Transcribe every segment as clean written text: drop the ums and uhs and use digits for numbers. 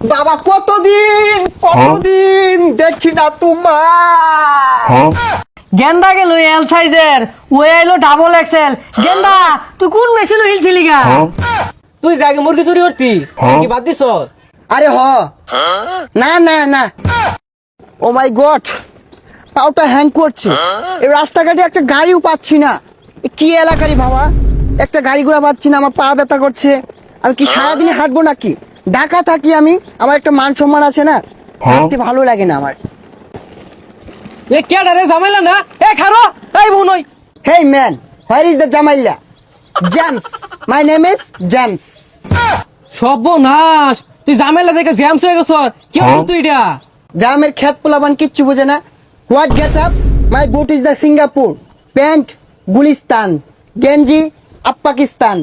বাবা কতদিন দেখি না তোমার। গেন্দা গেল এল সাইজের, ও আইলো ডাবল এক্সেল। গেন্দা তুই কোন মেশিনে হিলছিলি গা? তুই আগে মুরগি চুরি করতি কি বাদ দিছ? আরে না ও মাই গড, পাউটা হ্যাং করছে। এই রাস্তাঘাটে একটা গাড়িও পাচ্ছি না। এ কি এলাকারই বাবা, একটা গাড়ি ঘোড়া পাচ্ছি না, আমার পা ব্যথা করছে। আমি কি সারাদিনে হাঁটবো নাকি? ঢাকা থাকি আমি, আমার একটা মান সম্মান আছে না, হাঁটতে ভালো লাগে না আমার। এ কেডা রে জামাইলা না? এ খারো এই বুনই। Hey man, where is the জামাইলা? James, my name is James. সর্বনাশ, তুই জামাইলা দেখে জ্যামস হয়ে গেছ। কি হচ্ছে তুই এটা? গ্রামের খেত পোলাবান কিচ্ছু বোঝে না। What get up? My boot is the Singapore, pant Gulistan, গেঞ্জি আপ পাকিস্তান।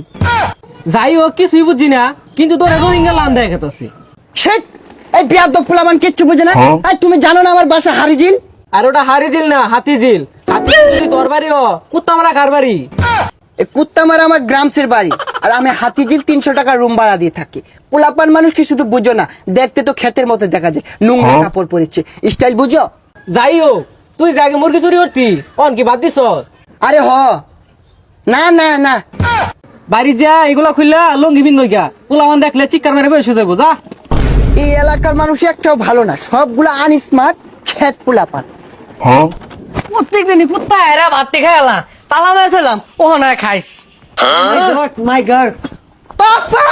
যাই হোক কিছুই বুঝছি না, কিন্তু তোর রোহিঙ্গা লান দেখাতেছি। শেট, এই বিয়াদব পোলাবান কিচ্ছু বোঝে না। আর তুমি জানো না আমার বাসা হারিজিল? আর ওটা হারিজিল না হাতিঝিল। হাতিঝিল যদি তোর বাড়ি ও, কুত্তা মারা কার বাড়ি? এই কুত্তামারা আমার গ্রামসের বাড়ি, আর আমি হাতিঝিল 300 টাকা রুম ভাড়া দিয়ে থাকি। পোলাপান মানুষ কি শুধু বুঝো না, দেখতে তো ক্ষেতের মতো দেখা যায়, নোংরা কাপড় পরেছে, স্টাইল বুঝো? যাই হোক, তুই আগে মুরগি চুরি করতি অন কি বাদ দিছ? আরে না বাড়ি যা এগুলা খুললা লঙ্গি বিন নইকা পোলামান দেখলে চিৎকার মেরে বের হয়ে যাবো। যা। এই এলাকার মানুষ একটাও ভালো না, সবগুলো আনস্মার্ট ক্ষেত পোলাপান। প্রত্যেক দিনই কুত্তা এরা ভাতটি খাইলা তালা মেরেছিলাম, ও না খাইস। মাই গড, পাপা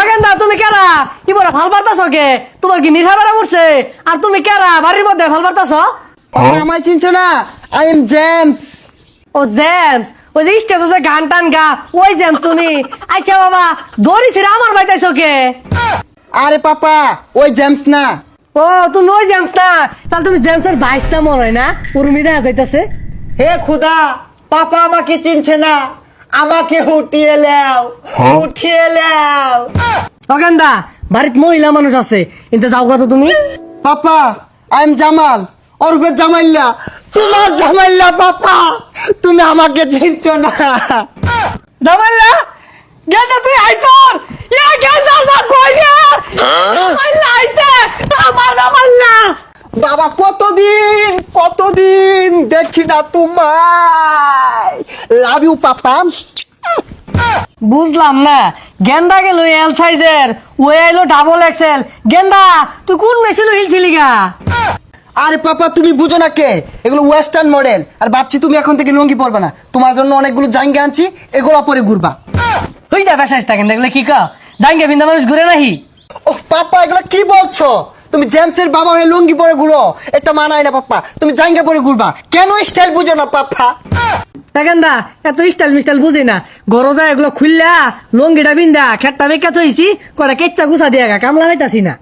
গেন্দা তুমি কেরা কি বলে ভাল পারতাছ কে? তোমার কি নিশা বেড়া পড়ছে? আর তুমি কেরা বাড়ির মধ্যে ভাল পারতাছ? আমায় চিনছো না? I am James. ও জেমস, ওই যে স্টেজে গান টান গা, ওই জেমস তুমি? আচ্ছা বাবা, দড়ি ছিড়ে আমার বাইতাইছ কে? আরে পাপা, ওই জেমস না। ও তুমি ওই জেমস না? তাহলে তুমি জেমসের ভাইসটা মনে হয় না? উর্মি দেখা যাইতাছে। হে খুদা, পাপা আমাকে চিনছে না, আমাকে উঠিয়ে নাও। অগেন্দা বাড়িত মহিলা মানুষ আছে, কিন্তু যাও কত তুমি? পাপা, আই এম জামাল, ওরফে জামাইল্লা। তোমার জামাইল্লা পাপা, তুমি আমাকে চিনছো না। জামাইলা গেন্দা তুই আইছর, ইয়া গেন্দা না কই রে? জামাইলা আইছে, আমার জামাইলা। বাবা কতদিন দেখি না তোমায়। Love you papa. বুঝলাম না, গেন্দা গেল এল সাইজের, ও আইলো ডাবল এক্সেল। গেন্দা তুই কোন মেশিনে হিলছিলি গা? আরে পাপা তুমি বুঝো না কে, এগুলো ওয়েস্টার্ন মডেল। আর ভাবছি তুমি এখন থেকে লুঙ্গি পরবে না, তোমার জন্য অনেকগুলো জাঙ্গা আনছি, এগুলো পরে ঘুরবা। তুই যা বেসাইস থাকেন দেখলে কি কা জাঙ্গে বিন্দা মানুষ ঘুরে নাহি। ও পাপা, এগুলো কি বলছো? তুমি জেমসের বাবা হয়ে লুঙ্গি পরে ঘুরো, এটা মানায় না পাপা। তুমি জাঙ্গা পরে ঘুরবা, কেন স্টাইল বুঝো না পাপা? গেন্দা এত স্টাইল মিস্টাইল বুঝি না, গরজা এগুলো খুললা লঙ্গিটা বিন্দা খেটটা বেকা থইছি, কটা কেচ্চা গুছা দিয়া গা কামলা হইতাছি না।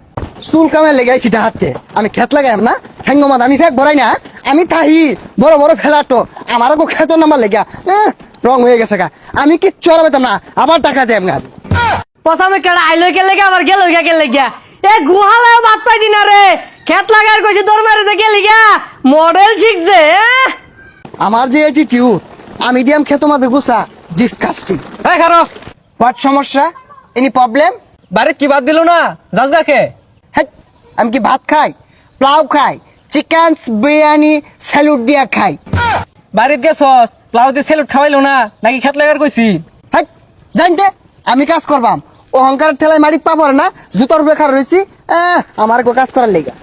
চুল কামে লেগাইছি হাতে, আমি খেত লাগাইম না, ঠেঙ্গমাদ আমি ফেক ভরাই না। আমি তাহি বড় ফেলাটো, আমারও খেত নামার লেগা রং হয়ে গেছে গা। আমি কি চড়াবেতাম না, আবার টাকা দেব গা। পসামে কেডা আইলো কে লেগে আবার গেল কে লেগিয়া? এ গুহালায় ভাত পাই দিনা রে, খেত লাগার কইছে তোর মারে যে গেলি গা মডেল শিখছে। আমার যে অ্যাটিটিউড, আমি দিয়াম খেত মাদের গুছা, ডিসকাস্টিং। এই খারো, হোয়াট সমস্যা? Any problem? বাড়ি কি বাদ দিল না? যাস দেখে। হ্যাঁ, আমি কি ভাত খাই, প্লাউ খাই, চিকেন বিরিয়ানি স্যালুট দিয়া খাই? বাড়িতে গেছস প্লাউতে সেলুট খাওয়াইলো না নাকি খেত লাগার কইছি? হ্যাঁ, জানতে আমি কাজ করবাম, অহংকারের ঠেলায় মাটিত পাবো না, জুতোর উপরে খার রয়েছি। আমার কাজ করার লেগা।